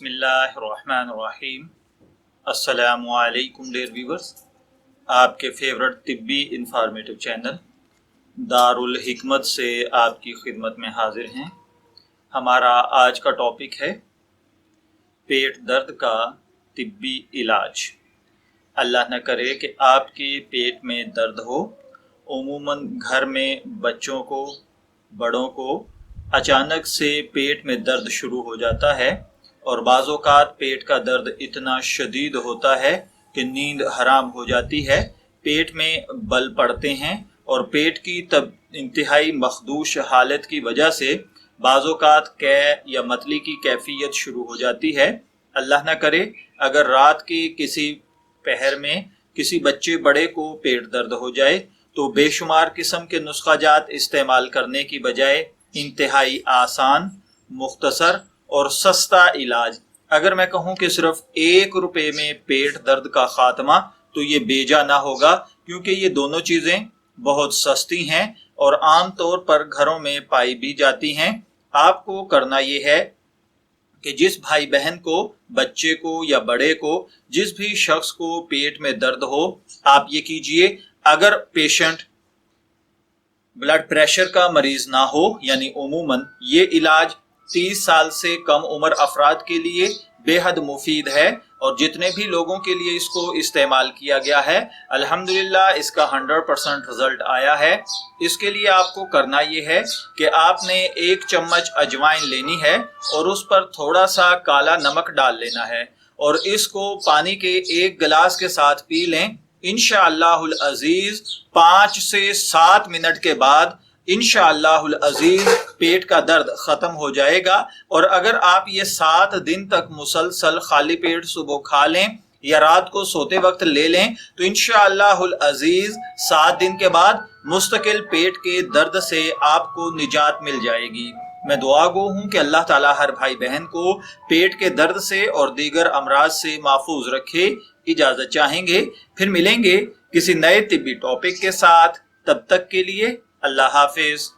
بسم اللہ الرحمن الرحیم۔ السلام علیکم ڈیئر ویورز، آپ کے فیورٹ طبی انفارمیٹو چینل دارالحکمت سے آپ کی خدمت میں حاضر ہیں۔ ہمارا آج کا ٹاپک ہے پیٹ درد کا طبی علاج۔ اللہ نہ کرے کہ آپ کے پیٹ میں درد ہو۔ عموماً گھر میں بچوں کو، بڑوں کو اچانک سے پیٹ میں درد شروع ہو جاتا ہے، اور بعض اوقات پیٹ کا درد اتنا شدید ہوتا ہے کہ نیند حرام ہو جاتی ہے، پیٹ میں بل پڑتے ہیں، اور پیٹ کی انتہائی مخدوش حالت کی وجہ سے بعض اوقات قے یا متلی کی کیفیت شروع ہو جاتی ہے۔ اللہ نہ کرے اگر رات کے کسی پہر میں کسی بچے بڑے کو پیٹ درد ہو جائے تو بے شمار قسم کے نسخہ جات استعمال کرنے کی بجائے انتہائی آسان، مختصر اور سستا علاج، اگر میں کہوں کہ صرف 1 روپے میں پیٹ درد کا خاتمہ، تو یہ بیجا نہ ہوگا، کیونکہ یہ دونوں چیزیں بہت سستی ہیں اور عام طور پر گھروں میں پائی بھی جاتی ہیں۔ آپ کو کرنا یہ ہے کہ جس بھائی بہن کو، بچے کو یا بڑے کو، جس بھی شخص کو پیٹ میں درد ہو، آپ یہ کیجئے، اگر پیشنٹ بلڈ پریشر کا مریض نہ ہو، یعنی عموماً یہ علاج 30 سال سے کم عمر افراد کے لیے بے حد مفید ہے، اور جتنے بھی لوگوں کے لیے اس کو استعمال کیا گیا ہے الحمدللہ اس کا 100% رزلٹ آیا ہے۔ اس کے لیے آپ کو کرنا یہ ہے کہ آپ نے 1 چمچ اجوائن لینی ہے اور اس پر تھوڑا سا کالا نمک ڈال لینا ہے، اور اس کو پانی کے 1 گلاس کے ساتھ پی لیں۔ انشاءاللہ العزیز 5 سے 7 منٹ کے بعد انشاءاللہ العزیز پیٹ کا درد ختم ہو جائے گا، اور اگر آپ یہ 7 دن تک مسلسل خالی پیٹ صبح کھا لیں یا رات کو سوتے وقت لے لیں تو انشاءاللہ العزیز 7 دن کے بعد مستقل پیٹ کے درد سے آپ کو نجات مل جائے گی۔ میں دعا گو ہوں کہ اللہ تعالیٰ ہر بھائی بہن کو پیٹ کے درد سے اور دیگر امراض سے محفوظ رکھے۔ اجازت چاہیں گے، پھر ملیں گے کسی نئے طبی ٹاپک کے ساتھ، تب تک کے لیے اللہ حافظ۔